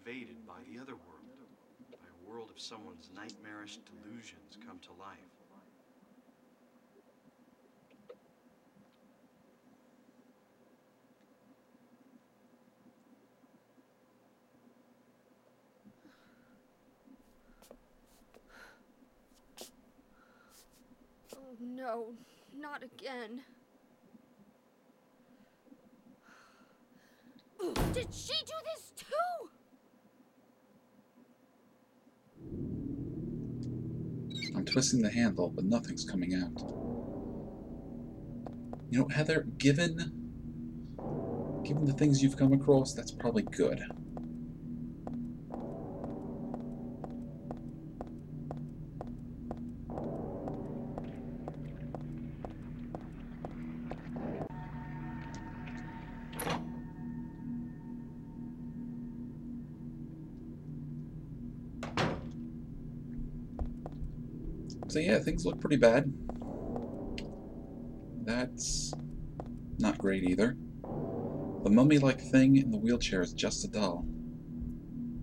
invaded by the otherworld, by a world of someone's nightmarish delusions come to life. Oh no, not again. Did she do this too? I'm twisting the handle, but nothing's coming out. You know, Heather, given the things you've come across, that's probably good. So yeah, things look pretty bad. That's not great either. The mummy-like thing in the wheelchair is just a doll.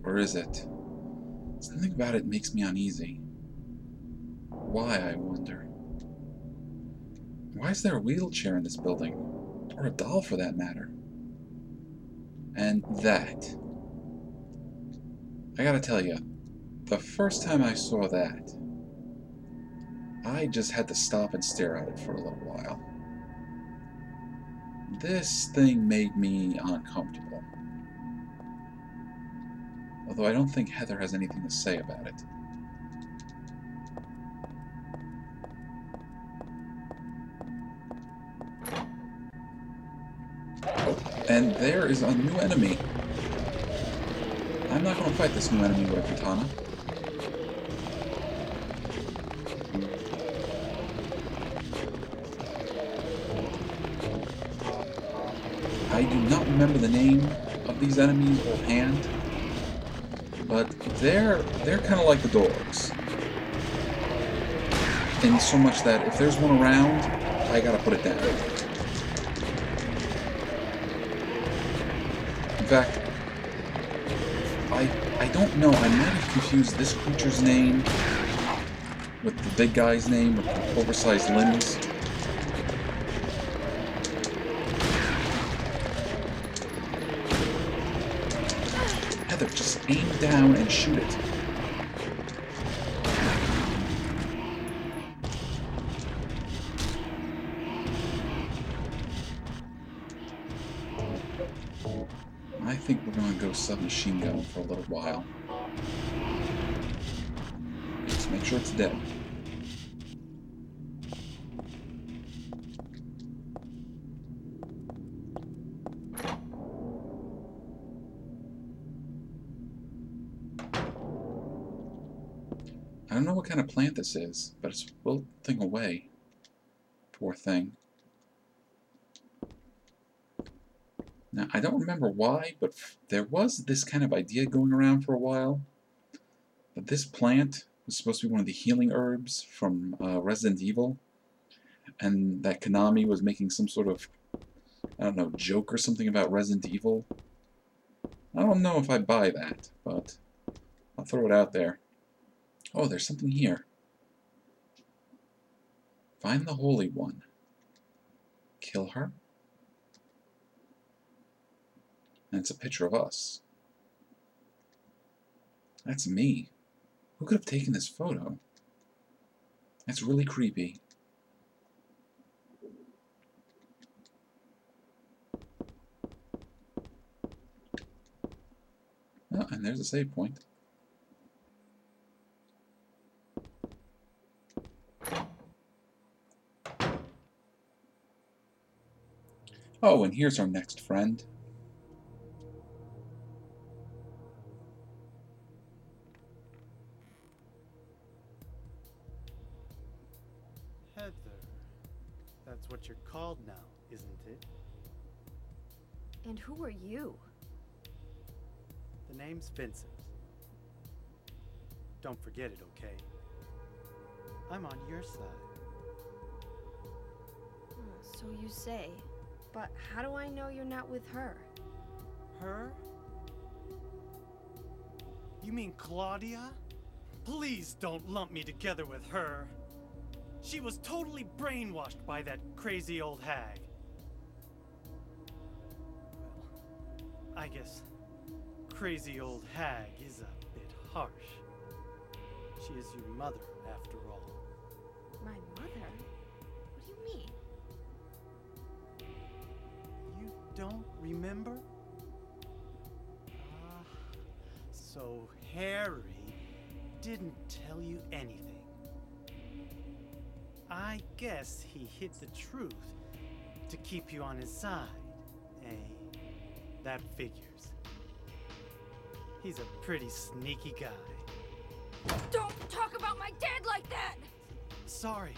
Or is it? Something about it makes me uneasy. Why, I wonder? Why is there a wheelchair in this building? Or a doll, for that matter? And that. I gotta tell you, the first time I saw that, I just had to stop and stare at it for a little while. This thing made me uncomfortable. Although I don't think Heather has anything to say about it. Oh, and there is a new enemy. I'm not going to fight this new enemy with a katana. I do not remember the name of these enemies offhand, but they're kind of like the dogs. In so much that if there's one around, I gotta put it down. In fact, I don't know, I might have confused this creature's name with the big guy's name with the oversized limbs. Heather, just aim down and shoot it. I think we're going to go submachine gun for a little while. Just make sure it's dead. I don't know what kind of plant this is, but it's wilting away. Poor thing. Now, I don't remember why, but there was this kind of idea going around for a while. That this plant was supposed to be one of the healing herbs from Resident Evil. And that Konami was making some sort of, I don't know, joke or something about Resident Evil. I don't know if I buy that, but I'll throw it out there. Oh, there's something here. Find the Holy One. Kill her? And it's a picture of us. That's me. Who could have taken this photo? That's really creepy. Oh, and there's a save point. Oh, and here's our next friend. Heather. That's what you're called now, isn't it? And who are you? The name's Vincent. Don't forget it, okay? I'm on your side. So you say. But how do I know you're not with her? Her? You mean Claudia? Please don't lump me together with her. She was totally brainwashed by that crazy old hag. Well, I guess crazy old hag is a bit harsh. She is your mother, after all. My mother? What do you mean? You don't remember? Ah, so Harry didn't tell you anything. I guess he hid the truth to keep you on his side. Eh? That figures. He's a pretty sneaky guy. Don't talk about my dad like that! Sorry.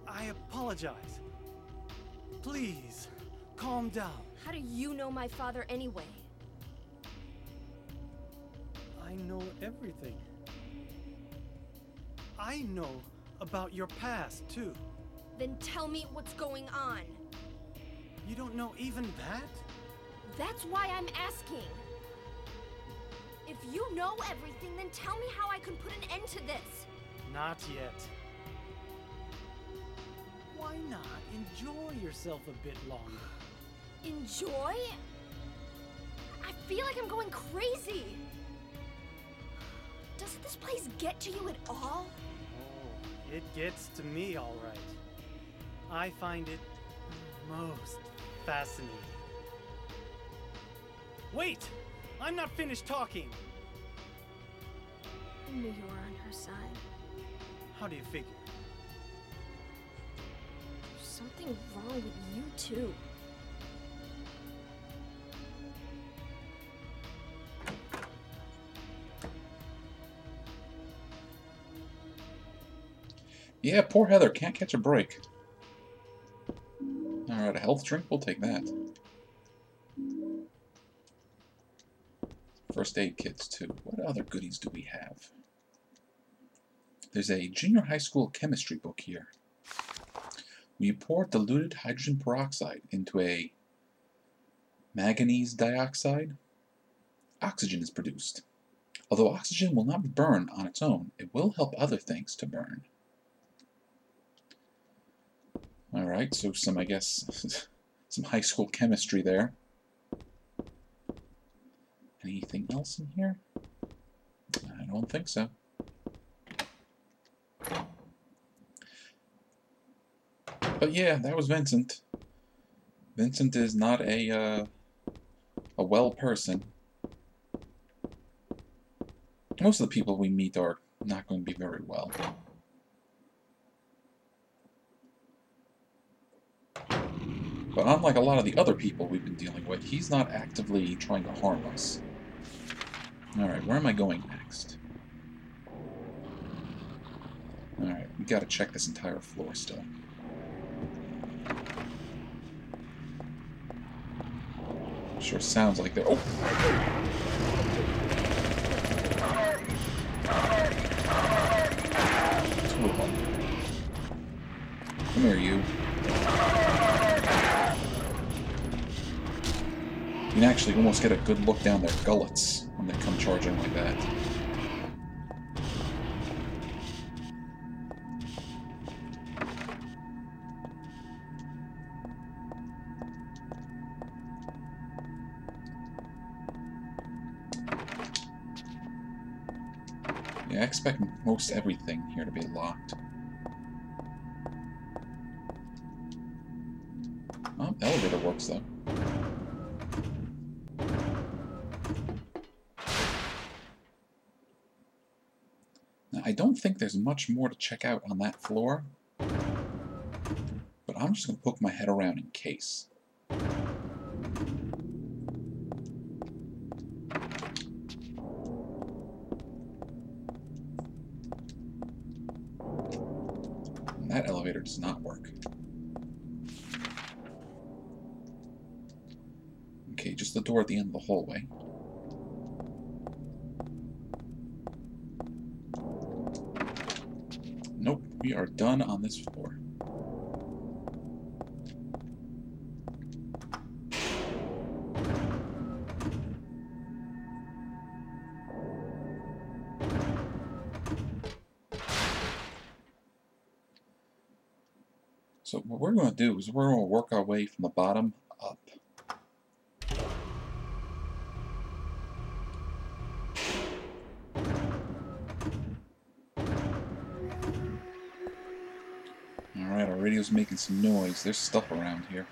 I apologize. Please, calm down. How do you know my father anyway? I know everything. I know about your past, too. Then tell me what's going on. You don't know even that? That's why I'm asking. If you know everything, then tell me how I can put an end to this. Not yet. Why not enjoy yourself a bit longer? Enjoy? I feel like I'm going crazy. Does this place get to you at all? Oh, it gets to me, all right. I find it most fascinating. Wait! I'm not finished talking! I knew you were on her side. How do you figure? There's something wrong with you, too. Yeah, poor Heather can't catch a break. Alright, a health drink, we'll take that. First aid kits, too. What other goodies do we have? There's a junior high school chemistry book here. When you pour diluted hydrogen peroxide into a manganese dioxide, oxygen is produced. Although oxygen will not burn on its own, it will help other things to burn. Alright, so some, I guess, some high school chemistry there. Anything else in here? I don't think so. But yeah, that was Vincent. Vincent is not a well person. Most of the people we meet are not going to be very well. But unlike a lot of the other people we've been dealing with, he's not actively trying to harm us. Alright, where am I going next? Alright, we gotta check this entire floor still. Sure sounds like they're... Oh! Two of them. Come here, you. You can actually almost get a good look down their gullets when they come charging like that. Yeah, I expect most everything here to be locked. Oh, the elevator works though. Now, I don't think there's much more to check out on that floor, but I'm just going to poke my head around in case. And that elevator does not work. Okay, just the door at the end of the hallway. Nope, we are done on this floor. So what we're going to do is we're going to work our way from the bottom up. Alright, our radio's making some noise. There's stuff around here.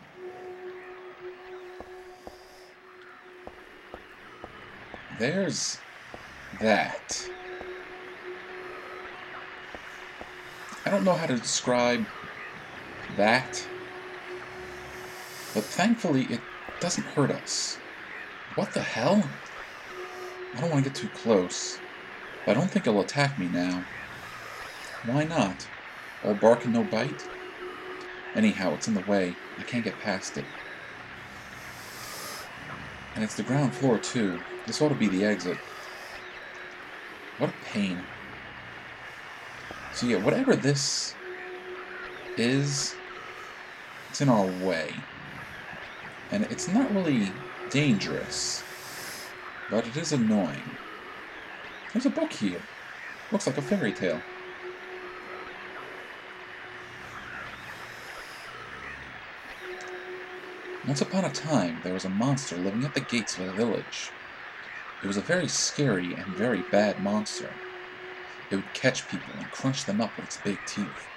There's that. I don't know how to describe that, but thankfully it doesn't hurt us. What the hell? I don't want to get too close, but I don't think it'll attack me now. Why not? All bark and no bite? Anyhow, it's in the way. I can't get past it. And it's the ground floor too. This ought to be the exit. What a pain. So yeah, whatever this is, it's in our way. And it's not really dangerous, but it is annoying. There's a book here. Looks like a fairy tale. Once upon a time, there was a monster living at the gates of a village. It was a very scary and very bad monster. It would catch people and crunch them up with its big teeth.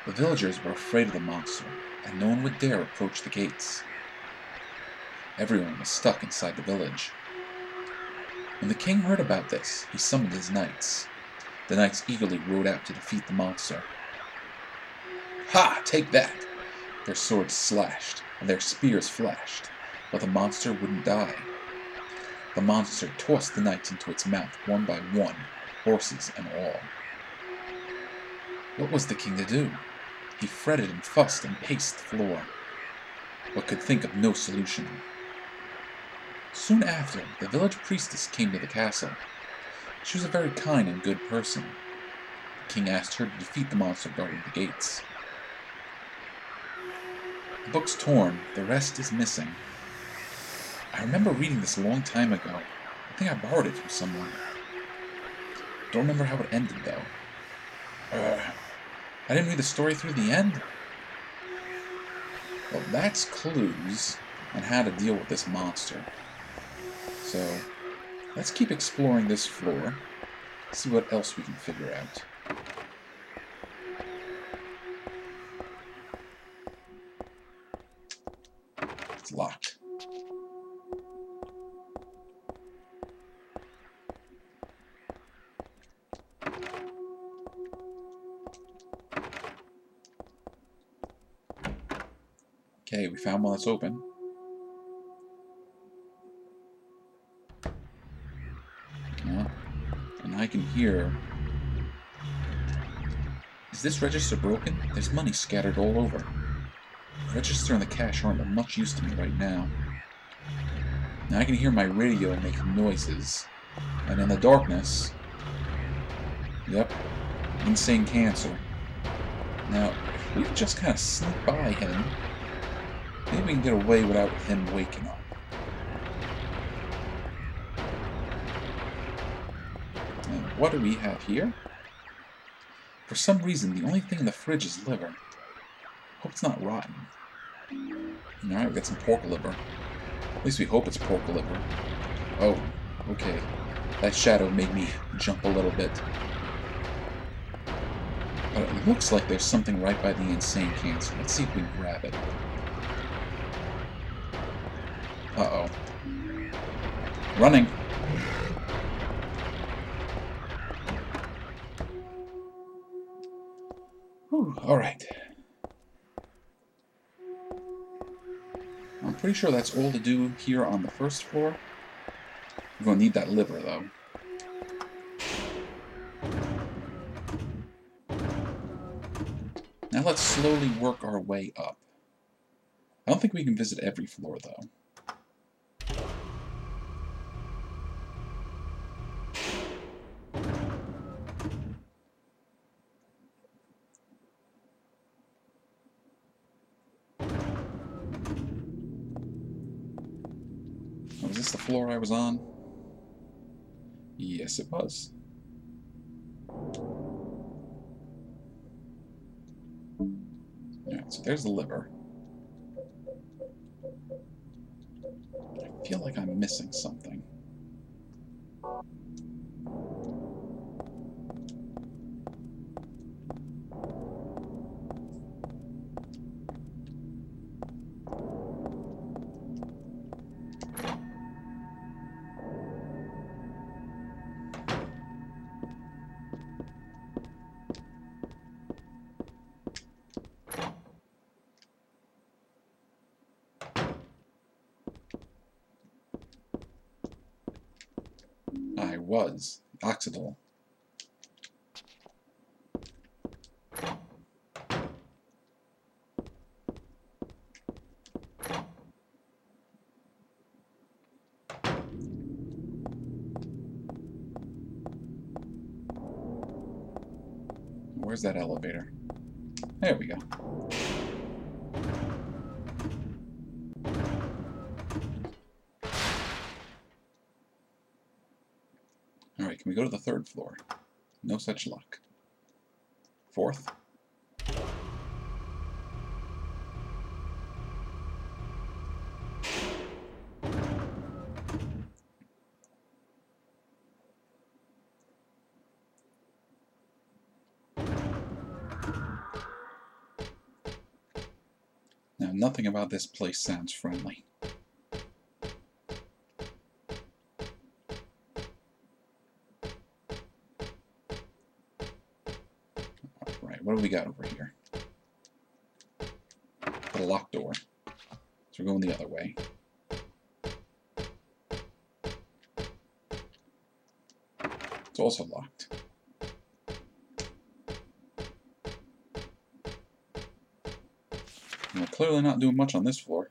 The villagers were afraid of the monster, and no one would dare approach the gates. Everyone was stuck inside the village. When the king heard about this, he summoned his knights. The knights eagerly rode out to defeat the monster. Ha! Take that! Their swords slashed, and their spears flashed, but the monster wouldn't die. The monster tossed the knights into its mouth one by one, horses and all. What was the king to do? He fretted and fussed and paced the floor, but could think of no solution. Soon after, the village priestess came to the castle. She was a very kind and good person. The king asked her to defeat the monster guarding the gates. The book's torn, the rest is missing. I remember reading this a long time ago. I think I borrowed it from someone. Don't remember how it ended, though. I didn't read the story through the end? Well, that's clues on how to deal with this monster. So, let's keep exploring this floor, see what else we can figure out. It's locked. Okay, we found one that's open. And I can hear... Is this register broken? There's money scattered all over. The register and the cash aren't of much use to me right now. Now I can hear my radio making noises. And in the darkness... Yep. Insane cancer. Now, if we just kind of sneak by him, maybe we can get away without him waking up. And what do we have here? For some reason, the only thing in the fridge is liver. Hope it's not rotten. Alright, we got some pork liver. At least we hope it's pork liver. Oh, okay. That shadow made me jump a little bit. But it looks like there's something right by the insane cancer. Let's see if we can grab it. Uh-oh. Running! Whew, alright. I'm pretty sure that's all to do here on the first floor. We're going to need that liver, though. Now let's slowly work our way up. I don't think we can visit every floor, though. Was this the floor I was on? Yes, it was. Alright, so there's the liver. I feel like I'm missing something. I was. Oxidol. Where's that elevator? There we go. Alright, can we go to the 3rd floor? No such luck. 4th? Now, nothing about this place sounds friendly. Alright, what do we got over here? A locked door. So we're going the other way. It's also locked. And we're clearly not doing much on this floor.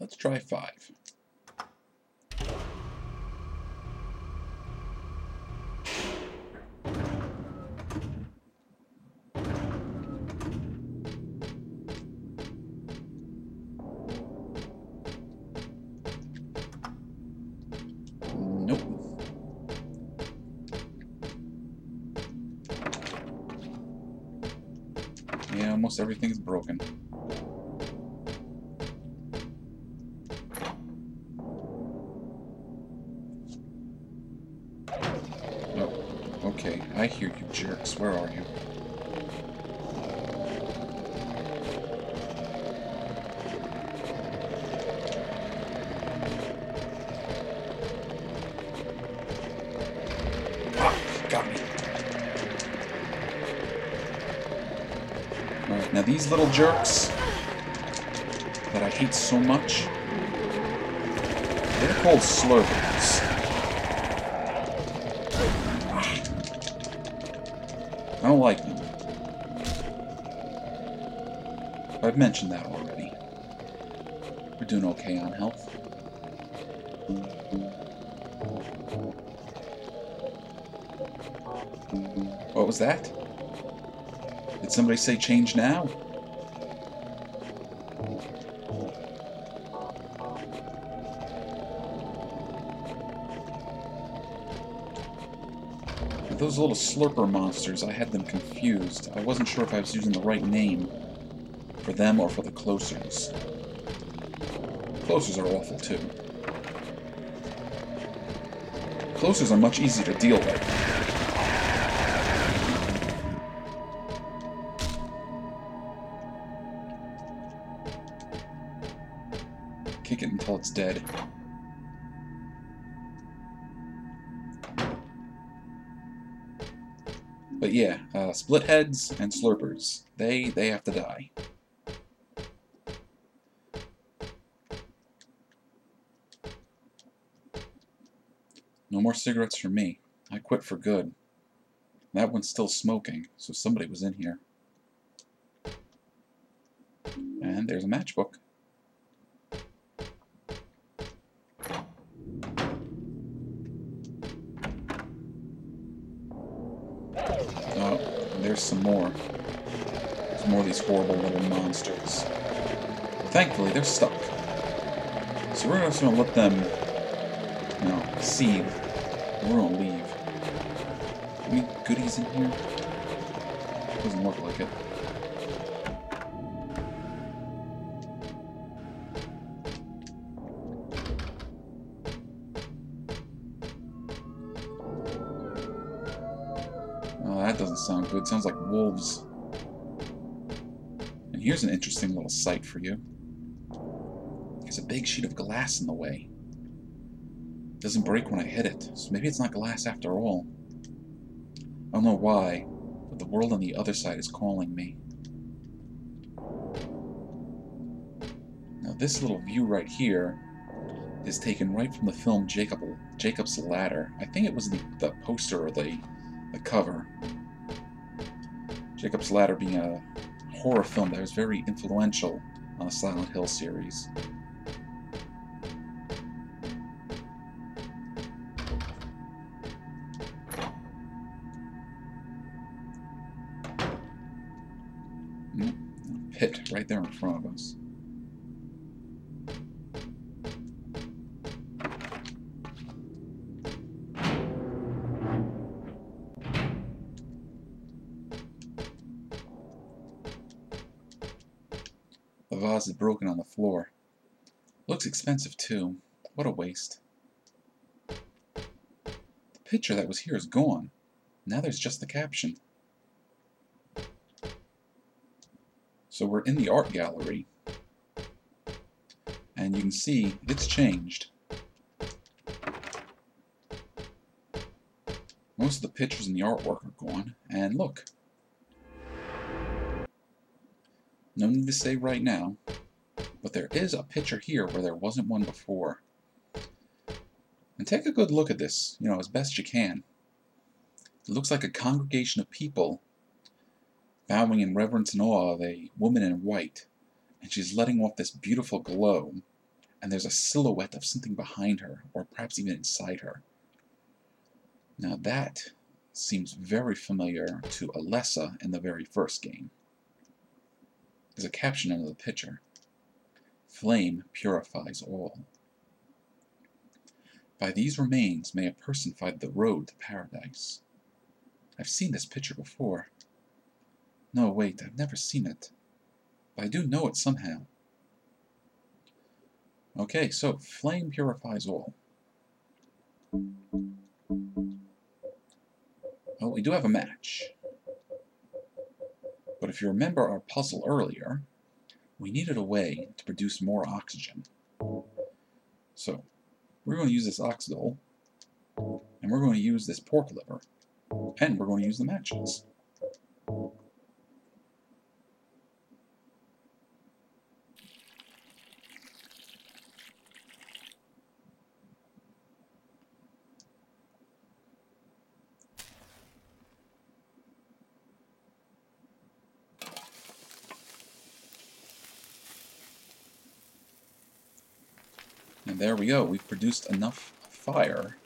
Let's try 5. Nope. Yeah, almost everything's broken. Okay, I hear you jerks. Where are you? Ah, got me. Alright, now these little jerks that I hate so much, they're called slurpers. I don't like them. I've mentioned that already. We're doing okay on health. What was that? Did somebody say change now? Those little slurper monsters, I had them confused. I wasn't sure if I was using the right name for them or for the closers. Closers are awful too. Closers are much easier to deal with. Kick it until it's dead. But yeah, split heads and slurpers, they have to die. No more cigarettes for me. I quit for good. That one's still smoking, so somebody was in here. And there's a matchbook. Oh, there's there's some more. There's more of these horrible little monsters. But thankfully, they're stuck. So we're just going to let them, you know, seethe. We're going to leave. Any goodies in here? Doesn't look like it. Oh, that doesn't sound good. Sounds like wolves. And here's an interesting little sight for you. There's a big sheet of glass in the way. It doesn't break when I hit it, so maybe it's not glass after all. I don't know why, but the world on the other side is calling me. Now this little view right here is taken right from the film Jacob's Ladder. I think it was the poster or the cover. Jacob's Ladder being a horror film that was very influential on the Silent Hill series. Pit right there in front of us. The vase is broken on the floor. Looks expensive too. What a waste. The picture that was here is gone. Now there's just the caption. So we're in the art gallery, and you can see it's changed. Most of the pictures in the artwork are gone, and look. No need to say right now, but there is a picture here where there wasn't one before. And take a good look at this, you know, as best you can. It looks like a congregation of people bowing in reverence and awe of a woman in white, and she's letting off this beautiful glow, and there's a silhouette of something behind her, or perhaps even inside her. Now that seems very familiar to Alessa in the very first game. There's a caption under the picture. Flame purifies all. By these remains may a person find the road to paradise. I've seen this picture before. No, wait, I've never seen it. But I do know it somehow. Okay, so flame purifies all. Well, we do have a match. But if you remember our puzzle earlier, we needed a way to produce more oxygen. So, we're going to use this oxidol, and we're going to use this pork liver, and we're going to use the matches. And there we go. We've produced enough fire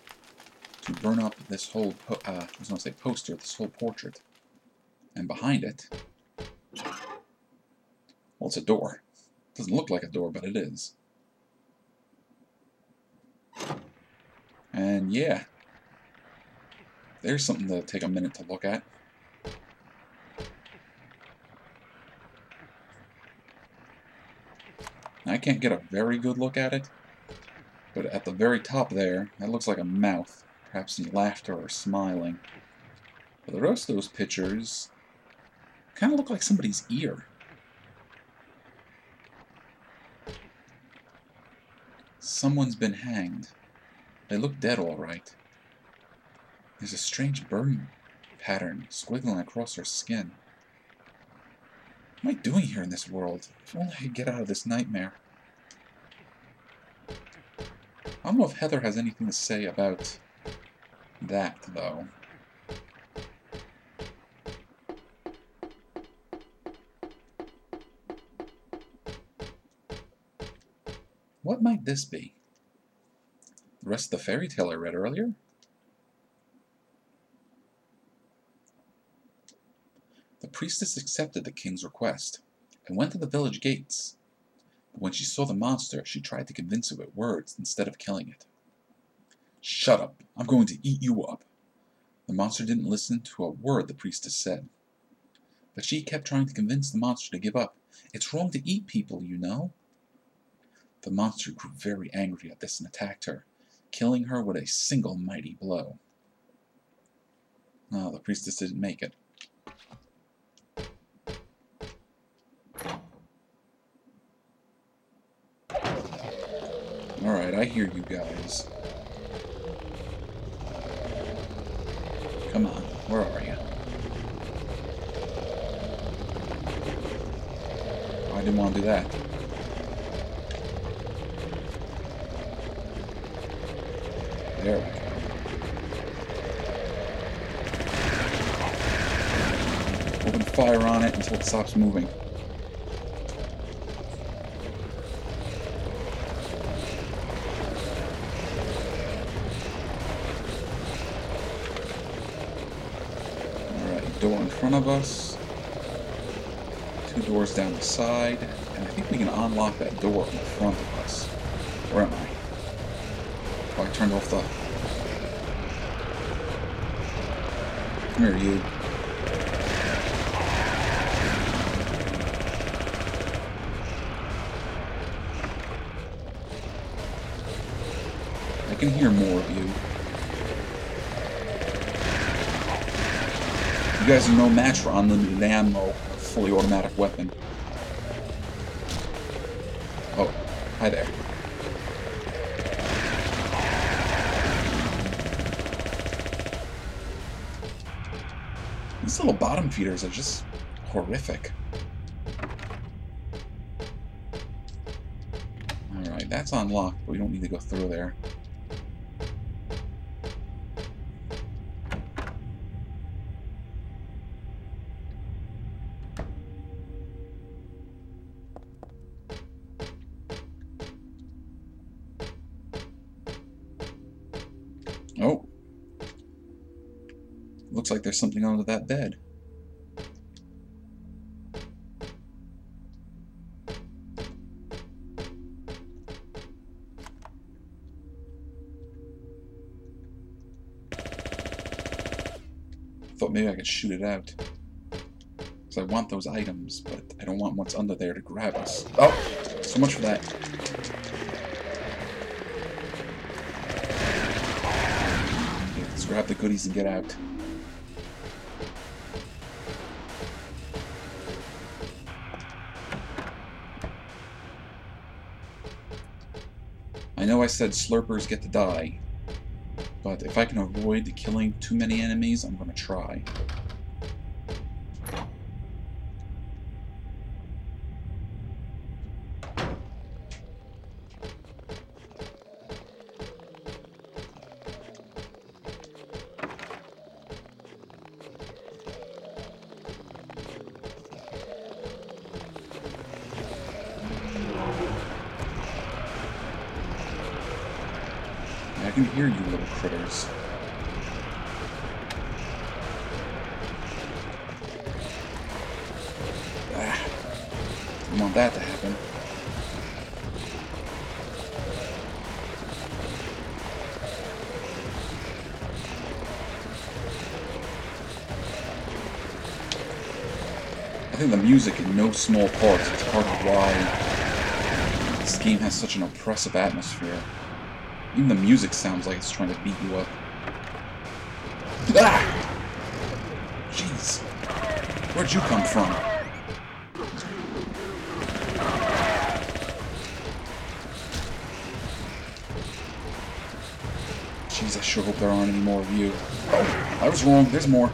to burn up this whole, I was going to say poster, this whole portrait. And behind it, well, it's a door. It doesn't look like a door, but it is. And yeah, there's something to take a minute to look at. I can't get a very good look at it, but at the very top there, that looks like a mouth, perhaps in laughter or smiling. But the rest of those pictures kind of look like somebody's ear. Someone's been hanged. They look dead all right. There's a strange burn pattern squiggling across her skin. What am I doing here in this world? If only I could get out of this nightmare. I don't know if Heather has anything to say about that, though. What might this be? The rest of the fairy tale I read earlier? priestess accepted the king's request and went to the village gates. But when she saw the monster, she tried to convince it with words instead of killing it. "Shut up! I'm going to eat you up!" The monster didn't listen to a word the priestess said. But she kept trying to convince the monster to give up. "It's wrong to eat people, you know." The monster grew very angry at this and attacked her, killing her with a single mighty blow. Oh, the priestess didn't make it. Alright, I hear you guys. Come on, where are you? I didn't want to do that. There we go. Open fire on it until it stops moving. Alright, door in front of us. 2 doors down the side. And I think we can unlock that door in front of us. Where am I? Oh, I turned off the... Come here, you. I can hear more of you. You guys are no match for unlimited ammo, a fully automatic weapon. Oh, hi there. These little bottom feeders are just horrific. Alright, that's unlocked, but we don't need to go through there. Oh. Looks like there's something under that bed. Thought maybe I could shoot it out. Because I want those items, but I don't want what's under there to grab us. Oh! So much for that. Okay, let's grab the goodies and get out. I know I said slurpers get to die, but if I can avoid killing too many enemies, I'm going to try. I can hear you little critters. Ah, I want that to happen. I think the music in no small part is part of why this game has such an oppressive atmosphere. Even the music sounds like it's trying to beat you up. Ah! Jeez. Where'd you come from? Jeez, I sure hope there aren't any more of you. Oh, I was wrong. There's more.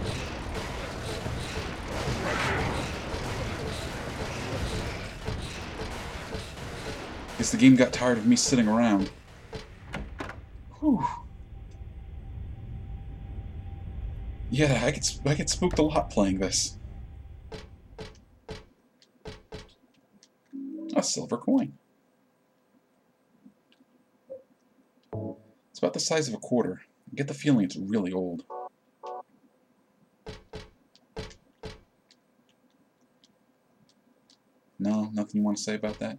Guess the game got tired of me sitting around. Whew. Yeah, I get spooked a lot playing this. A silver coin. It's about the size of a quarter. I get the feeling it's really old. No? Nothing you want to say about that?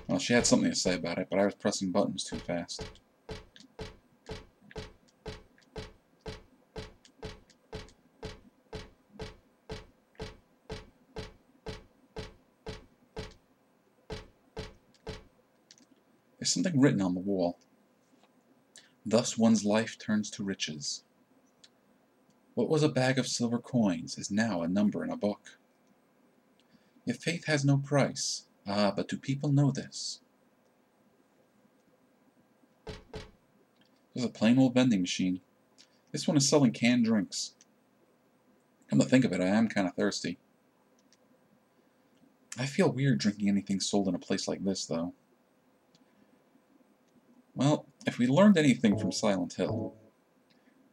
Well, she had something to say about it, but I was pressing buttons too fast. There's something written on the wall. Thus one's life turns to riches. What was a bag of silver coins is now a number in a book. If faith has no price, ah, but do people know this? There's a plain old vending machine. This one is selling canned drinks. Come to think of it, I am kind of thirsty. I feel weird drinking anything sold in a place like this, though. Well, if we learned anything from Silent Hill,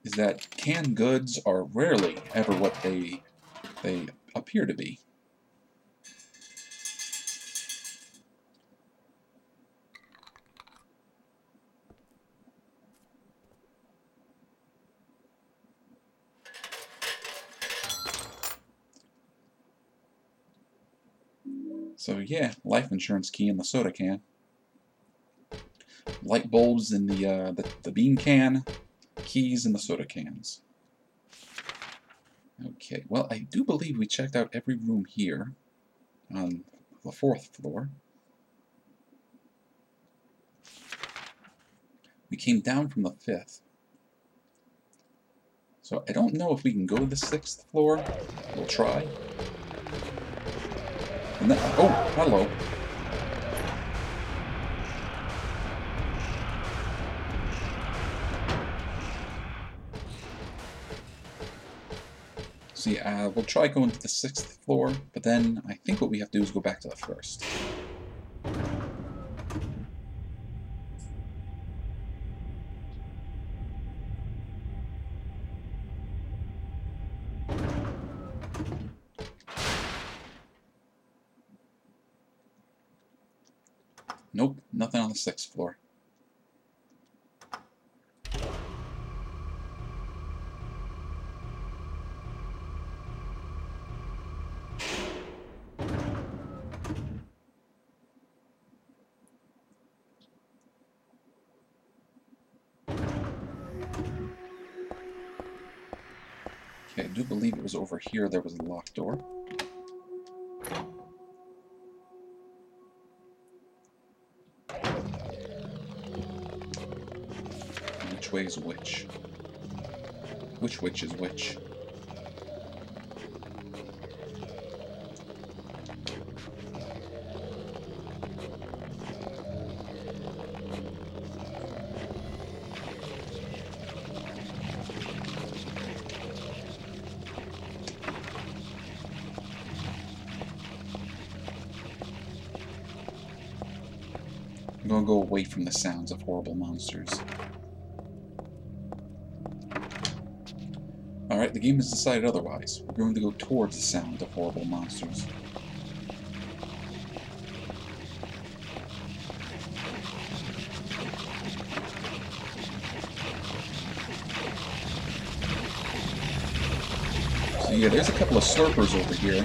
is that canned goods are rarely ever what they appear to be. So yeah, life insurance key in the soda can. Light bulbs in the bean can. Keys in the soda cans. Okay, well, I do believe we checked out every room here on the 4th floor. We came down from the 5th. So I don't know if we can go to the 6th floor. We'll try. And then, oh, hello. So yeah, we'll try going to the 6th floor, but then I think what we have to do is go back to the 1st. Nope, nothing on the 6th floor. Okay, I do believe it was over here there was a locked door. Which way is which? Which witch is which? I'm going to go away from the sounds of horrible monsters. Alright, the game has decided otherwise. We're going to go towards the sound of horrible monsters. So yeah, there's a couple of slurpers over here.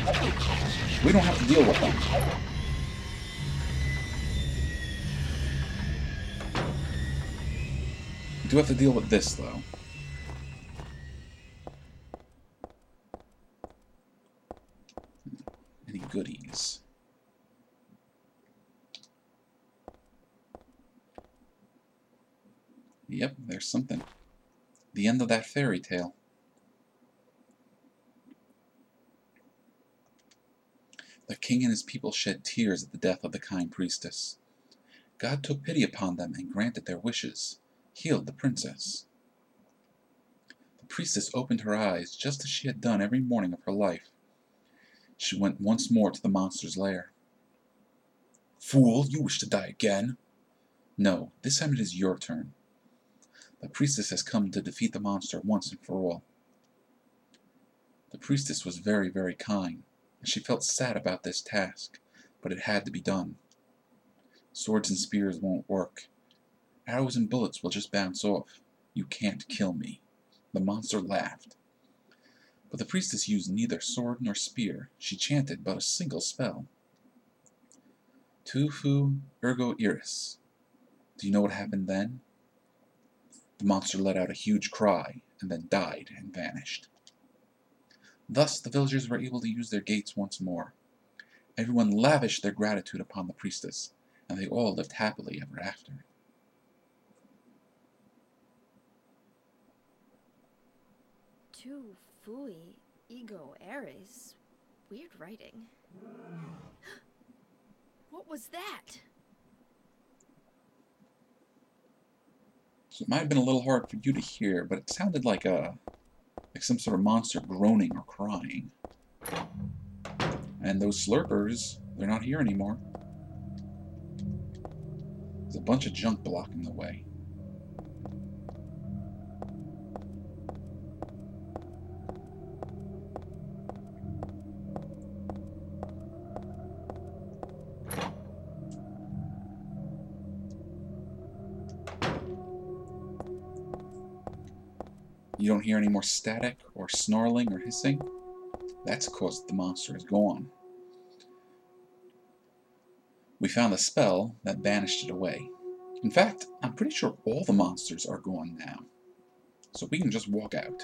We don't have to deal with them. We do have to deal with this, though. Any goodies? Yep, there's something. The end of that fairy tale. The king and his people shed tears at the death of the kind priestess. God took pity upon them and granted their wishes, healed the princess. The priestess opened her eyes just as she had done every morning of her life. She went once more to the monster's lair. Fool, you wish to die again? No, this time it is your turn. The priestess has come to defeat the monster once and for all. The priestess was very, very kind, and she felt sad about this task, but it had to be done. Swords and spears won't work. Arrows and bullets will just bounce off. You can't kill me. The monster laughed. But the priestess used neither sword nor spear. She chanted but a single spell. Tu fu ergo iris. Do you know what happened then? The monster let out a huge cry, and then died and vanished. Thus the villagers were able to use their gates once more. Everyone lavished their gratitude upon the priestess, and they all lived happily ever after. Tu fui ego eris. Weird writing. What was that? So it might have been a little hard for you to hear, but it sounded like some sort of monster groaning or crying. And those slurpers, they're not here anymore. There's a bunch of junk blocking the way. You don't hear any more static or snarling or hissing? That's because the monster is gone. We found the spell that banished it away. In fact, I'm pretty sure all the monsters are gone now. So we can just walk out.